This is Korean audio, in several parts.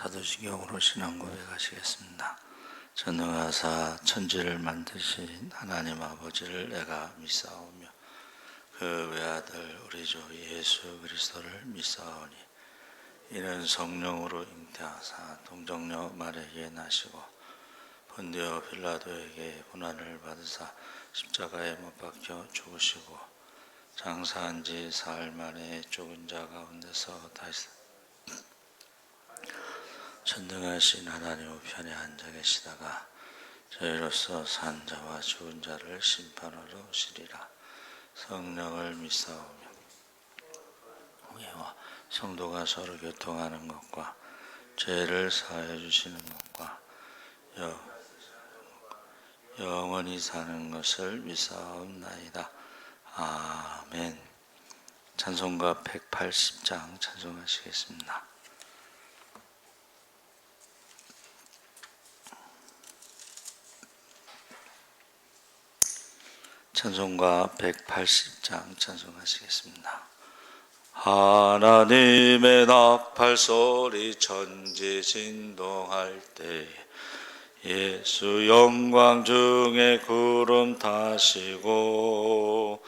사도신경으로 신앙 고백하시겠습니다. 전능하사 천지를 만드신 하나님 아버지를 내가 믿사오며 그 외아들 우리 주 예수 그리스도를 믿사오니 이는 성령으로 잉태하사 동정녀 마리아에게 나시고 본디오 빌라도에게 고난을 받으사 십자가에 못 박혀 죽으시고 장사한 지 사흘 만에 죽은 자 가운데서 다시 전능하신 하나님 우편에 앉아 계시다가 저희로서 산 자와 죽은 자를 심판하러 오시리라. 성령을 믿사오며 예와 성도가 서로 교통하는 것과 죄를 사하여 주시는 것과 영원히 사는 것을 믿사옵나이다. 아멘. 찬송가 180장 찬송하시겠습니다. 찬송가 180장 찬송하시겠습니다. 하나님의 나팔소리 천지 진동할 때 예수 영광 중에 구름 타시고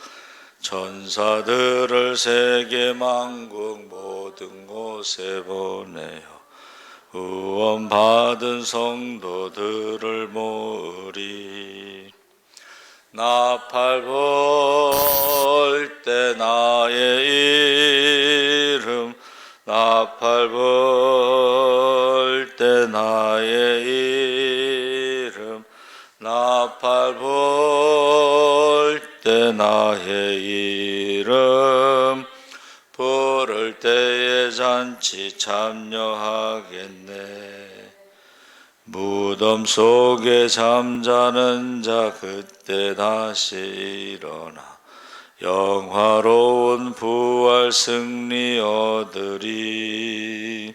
천사들을 세계 만국 모든 곳에 보내어 구원 받은 성도들을 모으리. 나팔 불 때 나의 이름 나팔 불 때 나의 이름 나팔 불 때 나의 이름 부를 때에 잔치 참여하겠네. 무덤 속에 잠자는 자 그때 다시 일어나 영화로운 부활 승리 얻으리.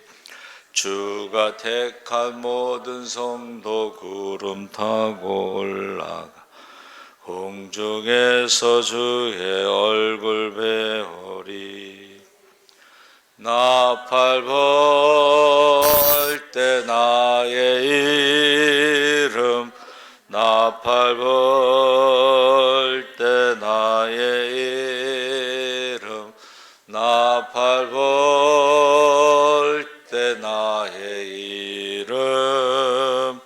주가 택한 모든 성도 구름 타고 올라가 공중에서 주의 얼굴 배우리. 나팔 불 때 나의 이름 나팔 불 때 나의 이름 나팔 불 때 나의 이름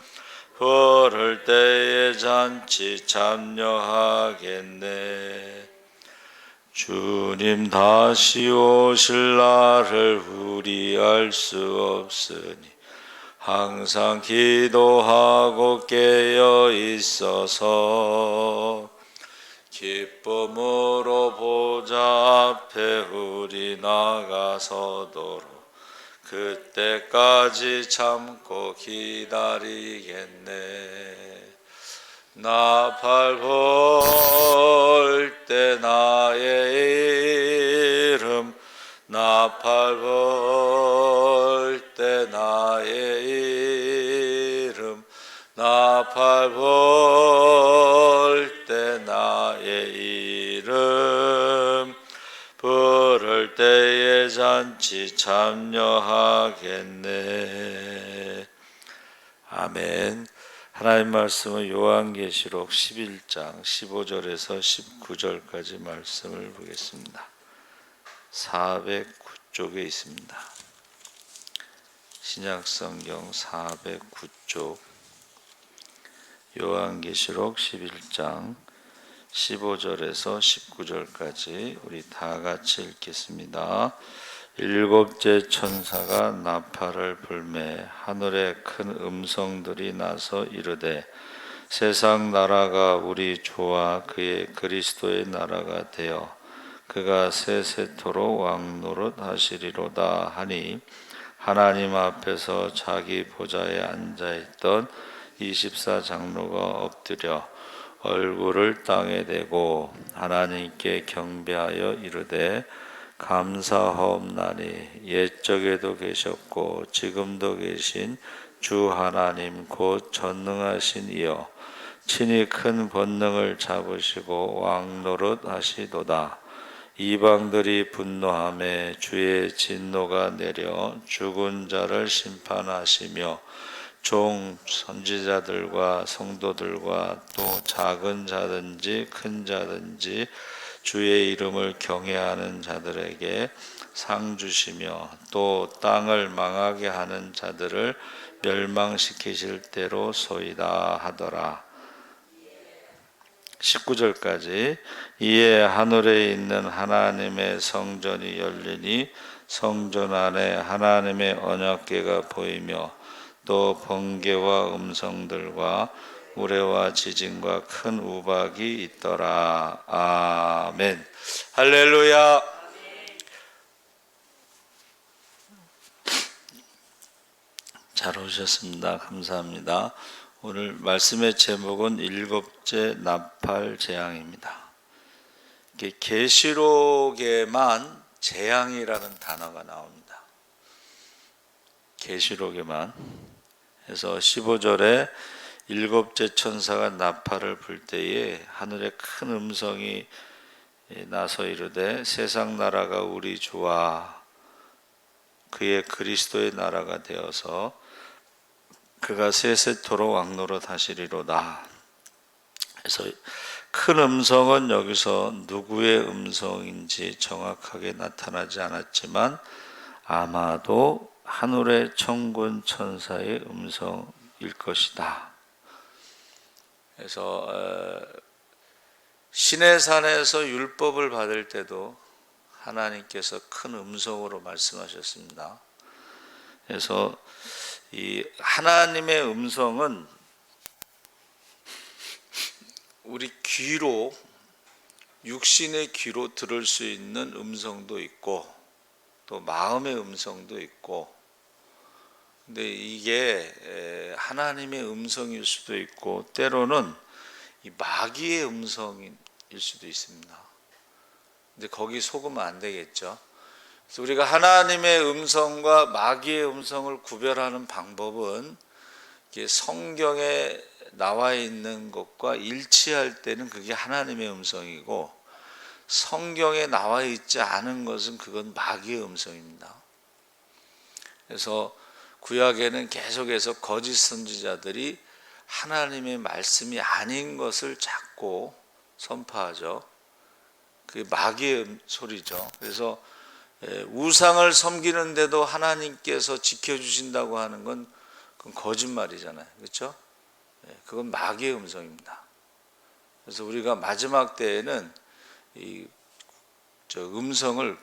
부를 때에 잔치 참여하겠네. 주님 다시 오실 날을 우리 알 수 없으니 항상 기도하고 깨어 있어서 기쁨으로 보좌 앞에 우리 나가서도록 그때까지 참고 기다리겠네. 나팔 불 때 나의 이름 나팔 불 때 나의 이름 나팔 불 때 나의 이름 부를 때에 잔치 참여하겠네. 아멘. 하나님 말씀은 요한계시록 11장 15절에서 19절까지 말씀을 보겠습니다. 409쪽에 있습니다. 신약성경 409쪽 요한계시록 11장 15절에서 19절까지 우리 다 같이 읽겠습니다. 일곱째 천사가 나팔을 불매 하늘에 큰 음성들이 나서 이르되 세상 나라가 우리 주와 그의 그리스도의 나라가 되어 그가 세세토록 왕노릇 하시리로다 하니 하나님 앞에서 자기 보좌에 앉아있던 24장로가 엎드려 얼굴을 땅에 대고 하나님께 경배하여 이르되 감사하옵나니 옛적에도 계셨고 지금도 계신 주 하나님 곧 전능하신 이여 친히 큰 권능을 잡으시고 왕노릇 하시도다. 이방들이 분노하매 주의 진노가 내려 죽은 자를 심판하시며 종 선지자들과 성도들과 또 작은 자든지 큰 자든지 주의 이름을 경외하는 자들에게 상 주시며 또 땅을 망하게 하는 자들을 멸망시키실 때로 소이다 하더라. 19절까지 이에 하늘에 있는 하나님의 성전이 열리니 성전 안에 하나님의 언약궤가 보이며 또 번개와 음성들과 우레와 지진과 큰 우박이 있더라. 아멘. 할렐루야. 잘 오셨습니다. 감사합니다. 오늘 말씀의 제목은 일곱째 나팔 재앙입니다. 계시록에만 재앙이라는 단어가 나옵니다. 계시록에만. 그래서 15절에 일곱째 천사가 나팔을 불 때에 하늘에 큰 음성이 나서 이르되 세상 나라가 우리 주와 그의 그리스도의 나라가 되어서 그가 세세토록 왕노릇 하시리로다. 그래서 큰 음성은 여기서 누구의 음성인지 정확하게 나타나지 않았지만 아마도 하늘의 천군 천사의 음성일 것이다. 그래서 시내산에서 율법을 받을 때도 하나님께서 큰 음성으로 말씀하셨습니다. 그래서 이 하나님의 음성은 우리 귀로, 육신의 귀로 들을 수 있는 음성도 있고 또 마음의 음성도 있고, 근데 이게 하나님의 음성일 수도 있고 때로는 이 마귀의 음성일 수도 있습니다. 근데 거기 속으면 안 되겠죠. 그래서 우리가 하나님의 음성과 마귀의 음성을 구별하는 방법은 성경에 나와 있는 것과 일치할 때는 그게 하나님의 음성이고, 성경에 나와 있지 않은 것은 그건 마귀의 음성입니다. 그래서 구약에는 계속해서 거짓 선지자들이 하나님의 말씀이 아닌 것을 자꾸 선포하죠. 그게 마귀의 소리죠. 그래서 우상을 섬기는데도 하나님께서 지켜주신다고 하는 건 그건 거짓말이잖아요. 그렇죠? 그건 마귀의 음성입니다. 그래서 우리가 마지막 때에는 이 음성을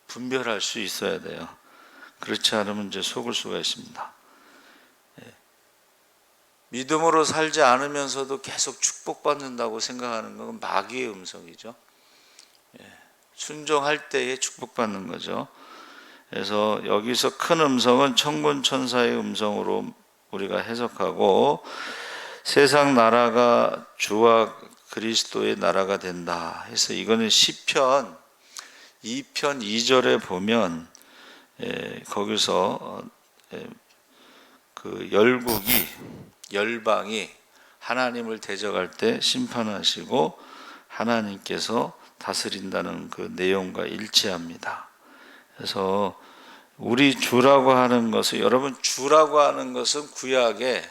분별할 수 있어야 돼요. 그렇지 않으면 이제 속을 수가 있습니다. 믿음으로 살지 않으면서도 계속 축복받는다고 생각하는 건 마귀의 음성이죠. 순종할 때에 축복받는 거죠. 그래서 여기서 큰 음성은 천군 천사의 음성으로 우리가 해석하고, 세상 나라가 주와 그리스도의 나라가 된다 해서 이거는 시편 2편 2절에 보면 거기서 그 열방이 하나님을 대적할 때 심판하시고 하나님께서 다스린다는 그 내용과 일치합니다. 그래서 우리 주라고 하는 것은, 여러분 주라고 하는 것은 구약에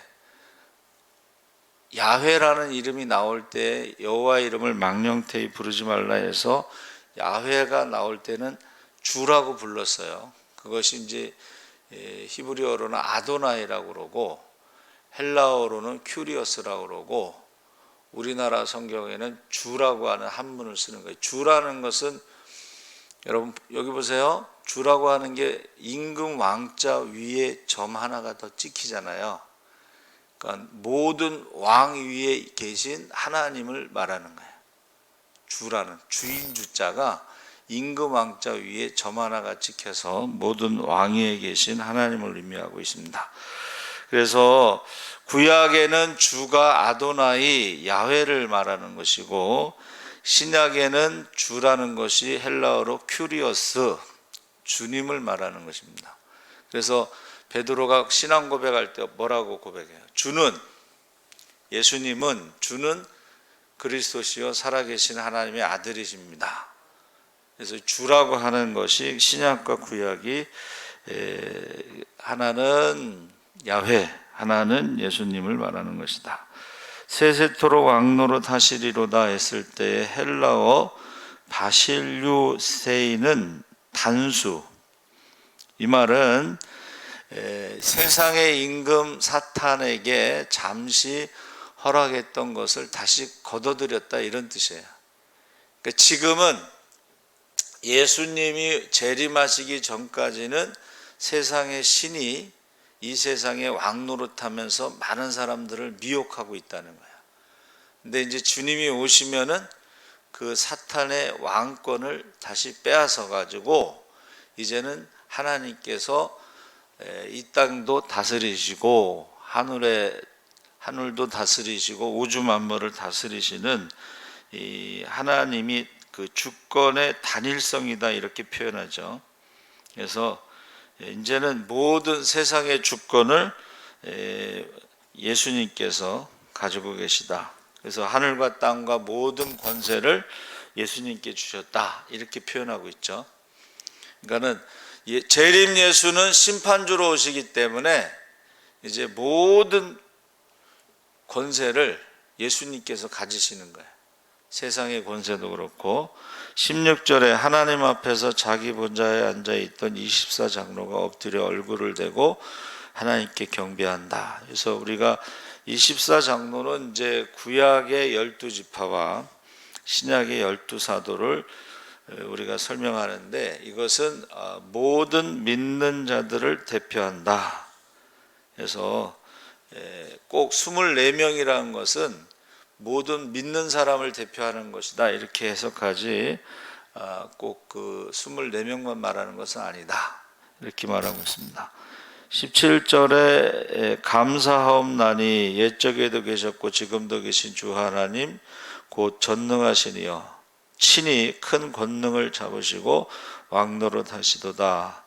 야훼라는 이름이 나올 때 여호와 이름을 망령되이 부르지 말라 해서 야훼가 나올 때는 주라고 불렀어요. 그것이 이제 히브리어로는 아도나이라고 그러고 헬라어로는 큐리어스라고 그러고 우리나라 성경에는 주라고 하는 한문을 쓰는 거예요. 주라는 것은 여러분 여기 보세요. 주라고 하는 게 임금 왕자 위에 점 하나가 더 찍히잖아요. 그러니까 모든 왕 위에 계신 하나님을 말하는 거예요. 주라는 주인 주자가 임금 왕자 위에 점 하나가 찍혀서 모든 왕 위에 계신 하나님을 의미하고 있습니다. 그래서 구약에는 주가 아도나이 야훼를 말하는 것이고, 신약에는 주라는 것이 헬라어로 큐리어스 주님을 말하는 것입니다. 그래서 베드로가 신앙 고백할 때 뭐라고 고백해요? 예수님은 주는 그리스도시요 살아계신 하나님의 아들이십니다. 그래서 주라고 하는 것이 신약과 구약이 하나는 야훼, 하나는 예수님을 말하는 것이다. 세세토록 왕노릇 하시리로다 했을 때의 헬라어 바실류세이는 단수. 이 말은 세상의 임금 사탄에게 잠시 허락했던 것을 다시 거둬들였다, 이런 뜻이에요. 그러니까 지금은 예수님이 재림하시기 전까지는 세상의 신이 이 세상에 왕노릇하면서 많은 사람들을 미혹하고 있다는 거예요. 근데 이제 주님이 오시면은 그 사탄의 왕권을 다시 빼앗아 가지고 이제는 하나님께서 이 땅도 다스리시고 하늘도 다스리시고 우주 만물을 다스리시는 이 하나님이 그 주권의 단일성이다, 이렇게 표현하죠. 그래서 이제는 모든 세상의 주권을 예수님께서 가지고 계시다. 그래서 하늘과 땅과 모든 권세를 예수님께 주셨다, 이렇게 표현하고 있죠. 그러니까는 재림 예수는 심판주로 오시기 때문에 이제 모든 권세를 예수님께서 가지시는 거예요. 세상의 권세도 그렇고 16절에 하나님 앞에서 자기 보좌에 앉아있던 24장로가 엎드려 얼굴을 대고 하나님께 경배한다. 그래서 우리가 24장로는 이제 구약의 12지파와 신약의 12사도를 우리가 설명하는데, 이것은 모든 믿는 자들을 대표한다. 그래서 꼭 24명이라는 것은 모든 믿는 사람을 대표하는 것이다, 이렇게 해석하지 꼭 그 24명만 말하는 것은 아니다, 이렇게 말하고 있습니다. 17절에 감사하옵나니 옛적에도 계셨고 지금도 계신 주 하나님 곧 전능하시니여 친히 큰 권능을 잡으시고 왕노릇 하시도다.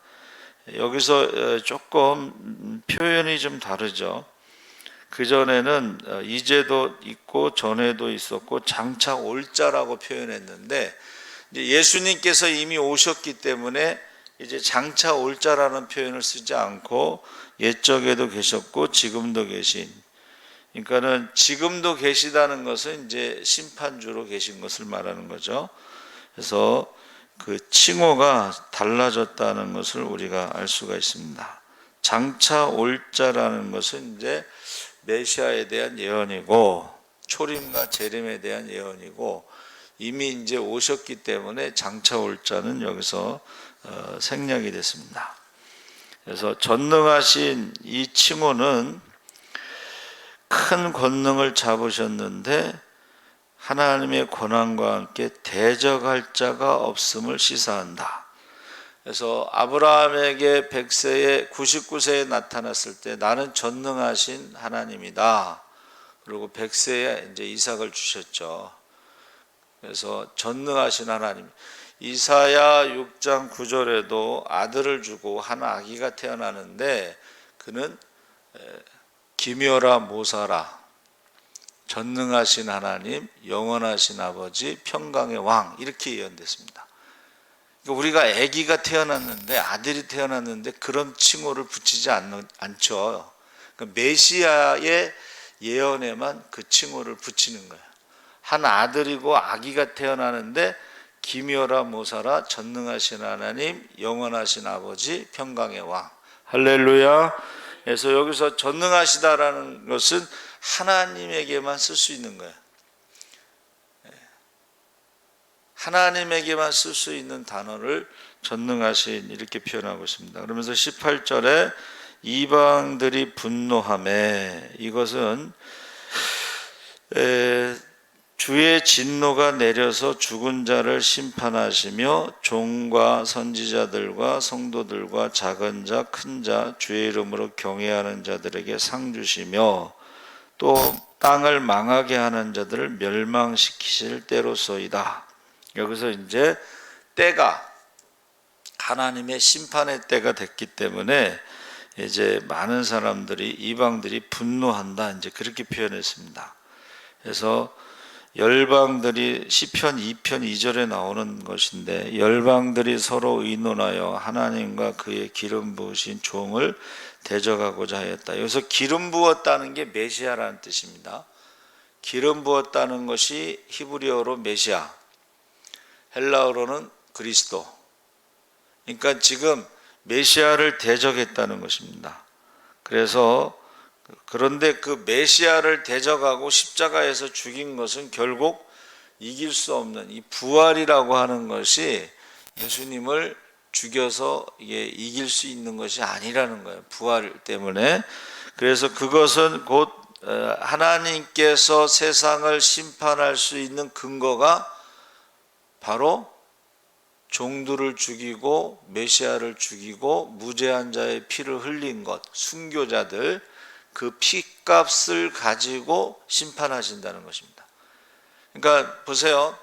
여기서 조금 표현이 좀 다르죠. 그전에는 이제도 있고 전에도 있었고 장차 올 자라고 표현했는데, 이제 예수님께서 이미 오셨기 때문에 이제 장차 올 자라는 표현을 쓰지 않고 옛적에도 계셨고 지금도 계신, 그러니까는 지금도 계시다는 것은 이제 심판주로 계신 것을 말하는 거죠. 그래서 그 칭호가 달라졌다는 것을 우리가 알 수가 있습니다. 장차 올 자라는 것은 이제 메시아에 대한 예언이고 초림과 재림에 대한 예언이고, 이미 이제 오셨기 때문에 장차 올 자는 여기서 생략이 됐습니다. 그래서 전능하신 이 칭호는 큰 권능을 잡으셨는데 하나님의 권한과 함께 대적할 자가 없음을 시사한다. 그래서 아브라함에게 100세에 99세에 나타났을 때 나는 전능하신 하나님이다. 그리고 100세에 이제 이삭을 주셨죠. 그래서 전능하신 하나님. 이사야 6장 9절에도 아들을 주고 한 아기가 태어나는데 그는 기묘라 모사라, 전능하신 하나님, 영원하신 아버지, 평강의 왕, 이렇게 예언됐습니다. 그러니까 우리가 아기가 태어났는데, 아들이 태어났는데 그런 칭호를 붙이지 않죠. 그러니까 메시아의 예언에만 그 칭호를 붙이는 거예요. 한 아들이고 아기가 태어나는데 기묘라 모사라, 전능하신 하나님, 영원하신 아버지, 평강의 왕. 할렐루야. 그래서 여기서 전능하시다라는 것은 하나님에게만 쓸 수 있는 거예요. 하나님에게만 쓸 수 있는 단어를 전능하신 이렇게 표현하고 있습니다. 그러면서 18절에 이방들이 분노하매, 이것은 주의 진노가 내려서 죽은 자를 심판하시며 종과 선지자들과 성도들과 작은 자 큰 자 주의 이름으로 경외하는 자들에게 상 주시며 또 땅을 망하게 하는 자들을 멸망시키실 때로소이다. 여기서 이제 때가 하나님의 심판의 때가 됐기 때문에 이제 많은 사람들이, 이방들이 분노한다, 이제 그렇게 표현했습니다. 그래서 열방들이 시편 2편 2절에 나오는 것인데, 열방들이 서로 의논하여 하나님과 그의 기름 부으신 종을 대적하고자 하였다. 여기서 기름 부었다는 게 메시아라는 뜻입니다. 기름 부었다는 것이 히브리어로 메시아, 헬라어로는 그리스도. 그러니까 지금 메시아를 대적했다는 것입니다. 그런데 그 메시아를 대적하고 십자가에서 죽인 것은 결국 이길 수 없는 이 부활이라고 하는 것이 예수님을 죽여서 이길 수 있는 것이 아니라는 거예요. 부활 때문에. 그래서 그것은 곧 하나님께서 세상을 심판할 수 있는 근거가 바로 종들을 죽이고 메시아를 죽이고 무죄한 자의 피를 흘린 것, 순교자들, 그 피값을 가지고 심판하신다는 것입니다. 그러니까 보세요.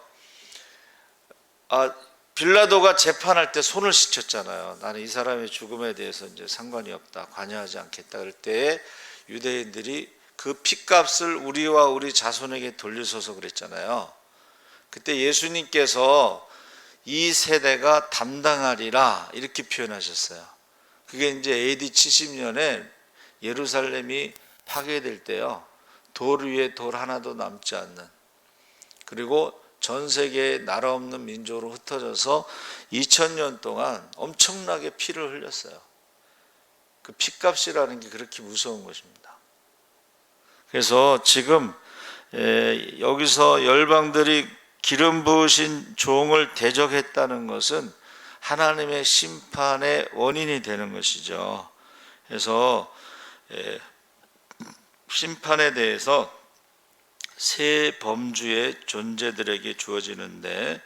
빌라도가 재판할 때 손을 씻혔잖아요. 나는 이 사람의 죽음에 대해서 이제 상관이 없다, 관여하지 않겠다. 그럴 때 유대인들이 그 피값을 우리와 우리 자손에게 돌려줘서 그랬잖아요. 그때 예수님께서 이 세대가 담당하리라 이렇게 표현하셨어요. 그게 이제 AD 70년에 예루살렘이 파괴될 때요. 돌 위에 돌 하나도 남지 않는, 그리고 전 세계에 나라 없는 민족으로 흩어져서 2000년 동안 엄청나게 피를 흘렸어요. 그 피값이라는 게 그렇게 무서운 것입니다. 그래서 지금 여기서 열방들이 기름 부으신 종을 대적했다는 것은 하나님의 심판의 원인이 되는 것이죠. 그래서 심판에 대해서 세 범주의 존재들에게 주어지는데,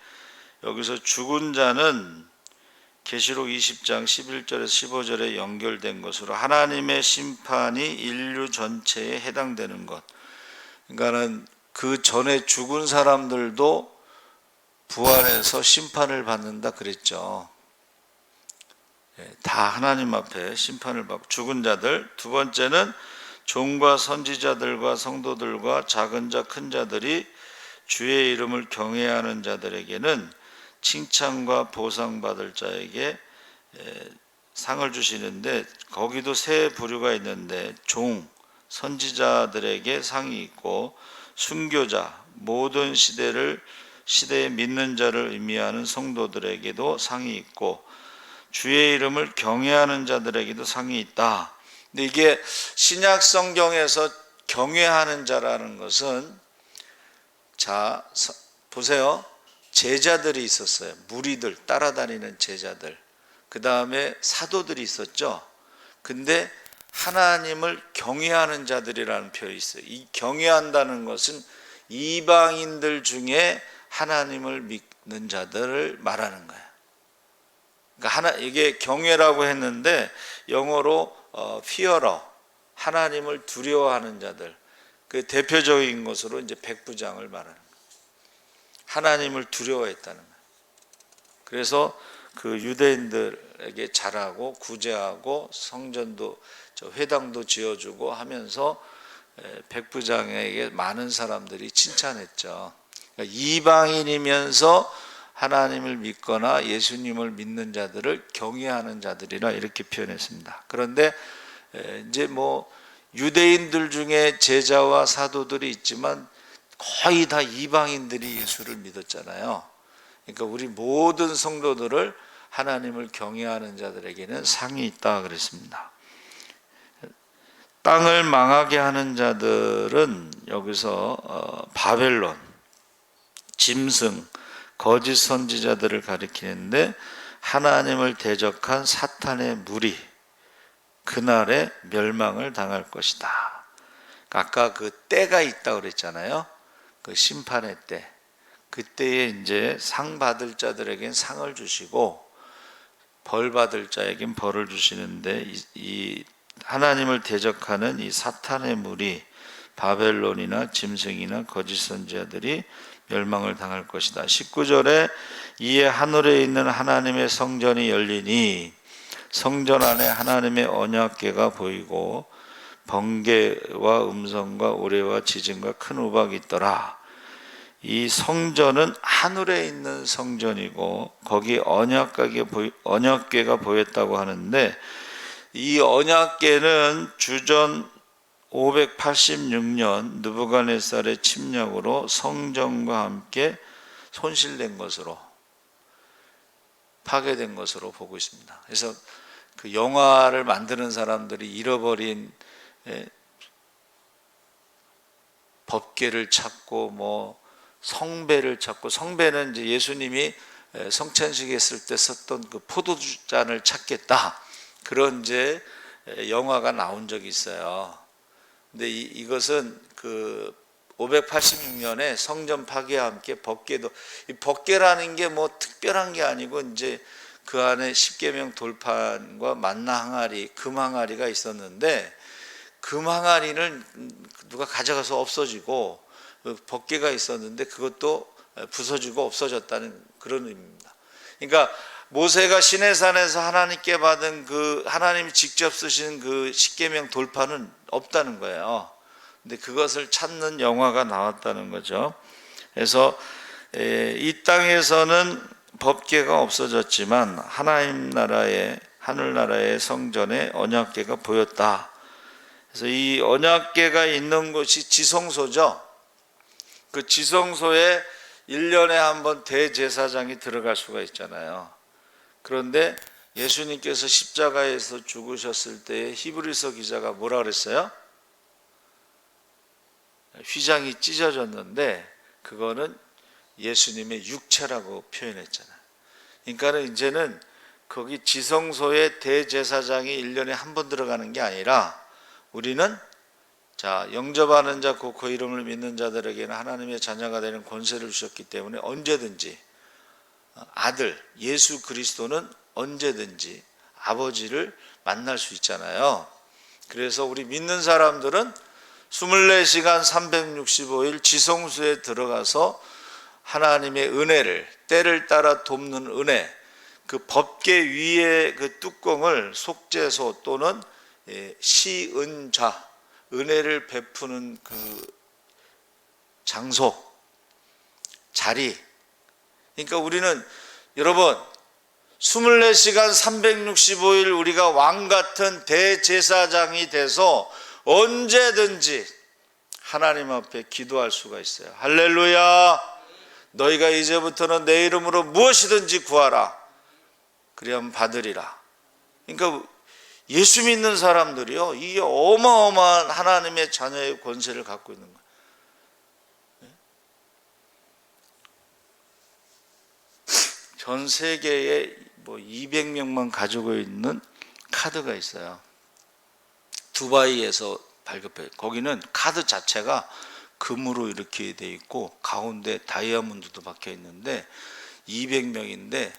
여기서 죽은 자는 계시록 20장 11절에서 15절에 연결된 것으로 하나님의 심판이 인류 전체에 해당되는 것. 그러니까는 그 전에 죽은 사람들도 부활해서 심판을 받는다 그랬죠. 다 하나님 앞에 심판을 받고 죽은 자들. 두 번째는 종과 선지자들과 성도들과 작은 자 큰 자들이 주의 이름을 경외하는 자들에게는 칭찬과 보상받을 자에게 상을 주시는데, 거기도 세 부류가 있는데 종, 선지자들에게 상이 있고, 순교자, 모든 시대에 믿는 자를 의미하는 성도들에게도 상이 있고, 주의 이름을 경외하는 자들에게도 상이 있다. 근데 이게 신약 성경에서 경외하는 자라는 것은, 자 보세요. 제자들이 있었어요. 무리들, 따라다니는 제자들. 그 다음에 사도들이 있었죠. 근데 하나님을 경외하는 자들이라는 표현이 있어요. 이 경외한다는 것은 이방인들 중에 하나님을 믿는 자들을 말하는 거예요. 그러니까 이게 경외라고 했는데 영어로 fearer, 하나님을 두려워하는 자들. 그 대표적인 것으로 이제 백부장을 말하는 거예요. 하나님을 두려워했다는 거예요. 그래서 그 유대인들에게 잘하고 구제하고 성전도 회당도 지어주고 하면서 백부장에게 많은 사람들이 칭찬했죠. 그러니까 이방인이면서 하나님을 믿거나 예수님을 믿는 자들을 경외하는 자들이라 이렇게 표현했습니다. 그런데 이제 유대인들 중에 제자와 사도들이 있지만 거의 다 이방인들이 예수를 믿었잖아요. 그러니까 우리 모든 성도들을 하나님을 경외하는 자들에게는 상이 있다 그랬습니다. 땅을 망하게 하는 자들은 여기서 바벨론, 짐승, 거짓 선지자들을 가리키는데, 하나님을 대적한 사탄의 무리, 그날에 멸망을 당할 것이다. 아까 그 때가 있다고 그랬잖아요. 그 심판의 때. 그때에 이제 상 받을 자들에겐 상을 주시고 벌 받을 자에겐 벌을 주시는데, 이 하나님을 대적하는 이 사탄의 무리, 바벨론이나 짐승이나 거짓 선지자들이 멸망을 당할 것이다. 19절에 이에 하늘에 있는 하나님의 성전이 열리니 성전 안에 하나님의 언약궤가 보이고 번개와 음성과 우레와 지진과 큰 우박이 있더라. 이 성전은 하늘에 있는 성전이고 거기 언약궤가 보였다고 하는데, 이 언약궤는 주전 586년 느부갓네살의 침략으로 성전과 함께 손실된 것으로, 파괴된 것으로 보고 있습니다. 그래서 그 영화를 만드는 사람들이 잃어버린 법궤를 찾고 뭐 성배를 찾고, 성배는 이제 예수님이 성찬식 했을 때 썼던 그 포도주잔을 찾겠다, 그런 이제 영화가 나온 적이 있어요. 근데 이것은 그 586년에 성전 파괴와 함께 법궤도, 이 법궤라는 게 뭐 특별한 게 아니고 이제 그 안에 십계명 돌판과 만나 항아리, 금 항아리가 있었는데, 금 항아리는 누가 가져가서 없어지고, 법궤가 있었는데 그것도 부서지고 없어졌다는 그런 의미입니다. 그러니까 모세가 시내산에서 하나님께 받은 그 하나님이 직접 쓰신 그 십계명 돌판은 없다는 거예요. 근데 그것을 찾는 영화가 나왔다는 거죠. 그래서 이 땅에서는 법궤가 없어졌지만 하나님 나라의, 하늘나라의 성전에 언약궤가 보였다. 그래서 이 언약궤가 있는 곳이 지성소죠. 그 지성소에 1년에 한 번 대제사장이 들어갈 수가 있잖아요. 그런데 예수님께서 십자가에서 죽으셨을 때 히브리서 기자가 뭐라 그랬어요? 휘장이 찢어졌는데 그거는 예수님의 육체라고 표현했잖아요. 그러니까 이제는 거기 지성소에 대제사장이 1년에 한 번 들어가는 게 아니라, 우리는 자, 영접하는 자, 곧 그 이름을 믿는 자들에게는 하나님의 자녀가 되는 권세를 주셨기 때문에 언제든지 아들 예수 그리스도는 언제든지 아버지를 만날 수 있잖아요. 그래서 우리 믿는 사람들은 24시간 365일 지성소에 들어가서 하나님의 은혜를, 때를 따라 돕는 은혜, 그 법궤 위에 그 뚜껑을 속죄소 또는 시은좌, 은혜를 베푸는 그 장소, 자리. 그러니까 우리는 여러분 24시간 365일 우리가 왕같은 대제사장이 돼서 언제든지 하나님 앞에 기도할 수가 있어요. 할렐루야. 너희가 이제부터는 내 이름으로 무엇이든지 구하라, 그리하면 받으리라. 그러니까 예수 믿는 사람들이요, 이 어마어마한 하나님의 자녀의 권세를 갖고 있는 거예요. 전 세계에 뭐 200명만 가지고 있는 카드가 있어요. 두바이에서 발급해요. 거기는 카드 자체가 금으로 이렇게 돼 있고 가운데 다이아몬드도 박혀 있는데 200명인데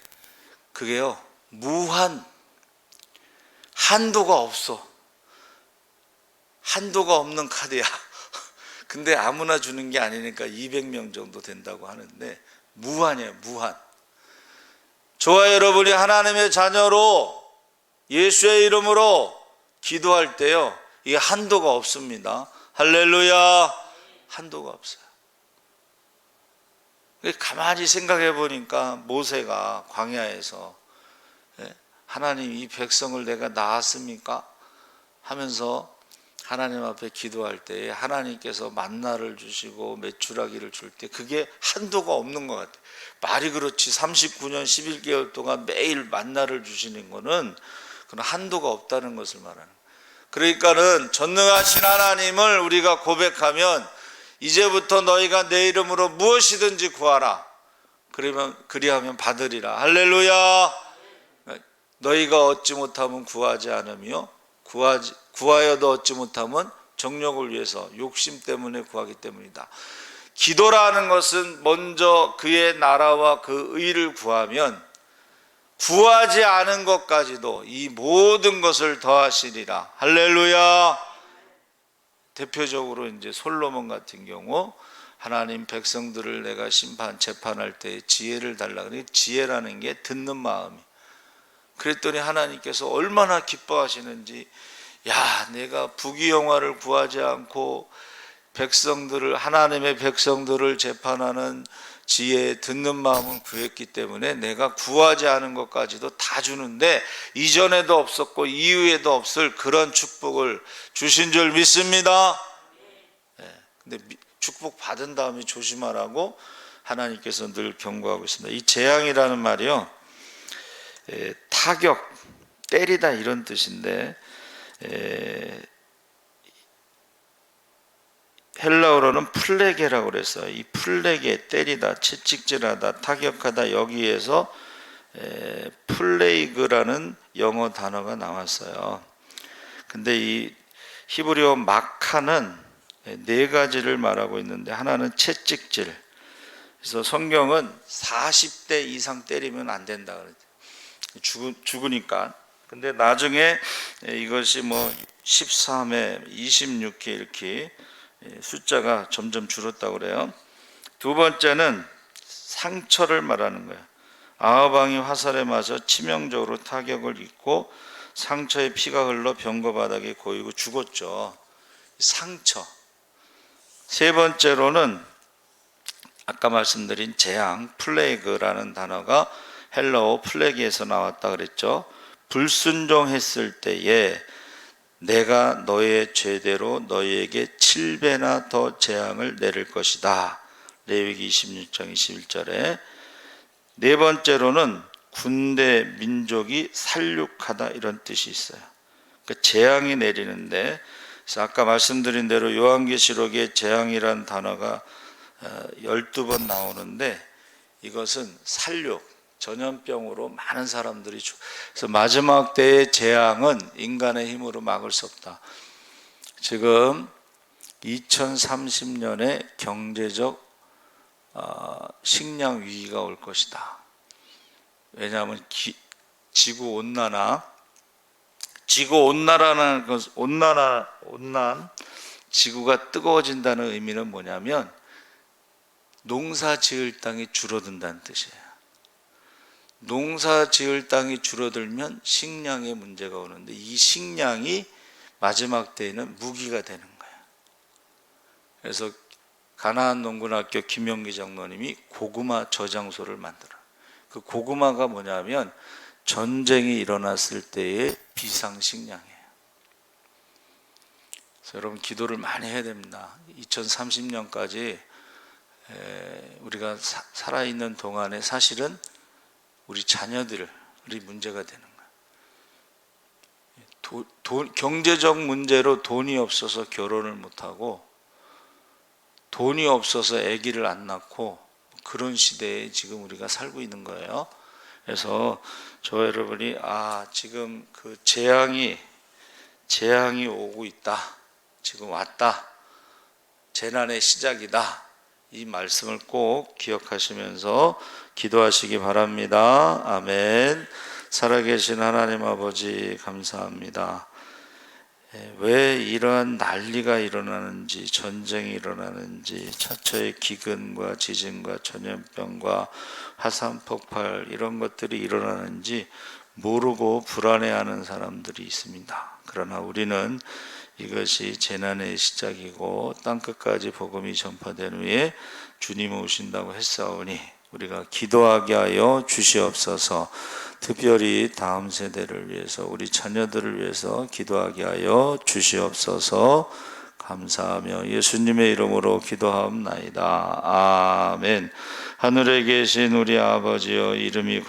그게요, 무한, 한도가 없어. 한도가 없는 카드야. 근데 아무나 주는 게 아니니까 200명 정도 된다고 하는데 무한이에요, 무한. 저와 여러분이 하나님의 자녀로 예수의 이름으로 기도할 때요, 이게 한도가 없습니다. 할렐루야. 한도가 없어요. 가만히 생각해 보니까 모세가 광야에서 하나님, 이 백성을 내가 낳았습니까? 하면서 하나님 앞에 기도할 때 하나님께서 만나를 주시고 메추라기를 줄 때 그게 한도가 없는 것 같아요. 말이 그렇지 39년 11개월 동안 매일 만나를 주시는 거는 그런 한도가 없다는 것을 말하는 거예요. 그러니까는 전능하신 하나님을 우리가 고백하면 이제부터 너희가 내 이름으로 무엇이든지 구하라, 그리하면 받으리라. 할렐루야. 너희가 얻지 못하면 구하지 않으며 구하여도 얻지 못하면 정욕을 위해서, 욕심 때문에 구하기 때문이다. 기도라는 것은 먼저 그의 나라와 그 의를 구하면 구하지 않은 것까지도 이 모든 것을 더하시리라. 할렐루야. 대표적으로 이제 솔로몬 같은 경우 하나님 백성들을 내가 재판할 때 지혜를 달라 그러니 지혜라는 게 듣는 마음이. 그랬더니 하나님께서 얼마나 기뻐하시는지, 야, 내가 부귀영화를 구하지 않고 백성들을, 하나님의 백성들을 재판하는 지혜, 듣는 마음은 구했기 때문에 내가 구하지 않은 것까지도 다 주는데 이전에도 없었고 이후에도 없을 그런 축복을 주신 줄 믿습니다. 근데 축복 받은 다음에 조심하라고 하나님께서 늘 경고하고 있습니다. 이 재앙이라는 말이요, 타격, 때리다 이런 뜻인데, 헬라어로는 플레게라고 그랬어요. 이 플레게, 때리다, 채찍질하다, 타격하다, 여기에서 플레이그라는 영어 단어가 나왔어요. 근데 이 히브리어 마카는 네 가지를 말하고 있는데, 하나는 채찍질. 그래서 성경은 40대 이상 때리면 안 된다 그랬죠. 죽으니까. 근데 나중에 이것이 뭐 13회, 26회 이렇게 숫자가 점점 줄었다고 그래요. 두 번째는 상처를 말하는 거예요. 아합 왕이 화살에 맞아 치명적으로 타격을 입고 상처에 피가 흘러 병거 바닥에 고이고 죽었죠. 상처. 세 번째로는 아까 말씀드린 재앙, 플레이그라는 단어가 헬라어 플레기에서 나왔다 그랬죠. 불순종했을 때에 내가 너의 죄대로 너희에게 7배나 더 재앙을 내릴 것이다. 레위기 26장 21절에. 네 번째로는 군대, 민족이 살육하다 이런 뜻이 있어요. 그러니까 재앙이 내리는데, 그래서 아까 말씀드린 대로 요한계시록에 재앙이란 단어가 12번 나오는데, 이것은 살육, 전염병으로 많은 사람들이 그래서 마지막 때의 재앙은 인간의 힘으로 막을 수 없다. 지금 2030년에 경제적 식량 위기가 올 것이다. 왜냐하면 지구 온난화라는 것, 온난, 지구가 뜨거워진다는 의미는 뭐냐면 농사 지을 땅이 줄어든다는 뜻이에요. 농사 지을 땅이 줄어들면 식량의 문제가 오는데, 이 식량이 마지막 때에는 무기가 되는 거예요. 그래서 가나안 농군학교 김영기 장로님이 고구마 저장소를 만들어요. 그 고구마가 뭐냐면 전쟁이 일어났을 때의 비상식량이에요. 그래서 여러분 기도를 많이 해야 됩니다. 2030년까지 우리가 살아있는 동안에 사실은 우리 자녀들이 문제가 되는 거예요. 경제적 문제로 돈이 없어서 결혼을 못하고, 돈이 없어서 아기를 안 낳고, 그런 시대에 지금 우리가 살고 있는 거예요. 그래서 저 여러분이 지금 그 재앙이 오고 있다, 지금 왔다, 재난의 시작이다, 이 말씀을 꼭 기억하시면서 기도하시기 바랍니다. 아멘. 살아계신 하나님 아버지 감사합니다. 왜 이러한 난리가 일어나는지, 전쟁이 일어나는지, 차처의 기근과 지진과 전염병과 화산 폭발 이런 것들이 일어나는지 모르고 불안해하는 사람들이 있습니다. 그러나 우리는 이것이 재난의 시작이고 땅끝까지 복음이 전파된 후에 주님 오신다고 했사오니 우리가 기도하게 하여 주시옵소서. 특별히 다음 세대를 위해서, 우리 자녀들을 위해서 기도하게 하여 주시옵소서. 감사하며 예수님의 이름으로 기도하옵나이다. 아멘. 하늘에 계신 우리 아버지여, 이름이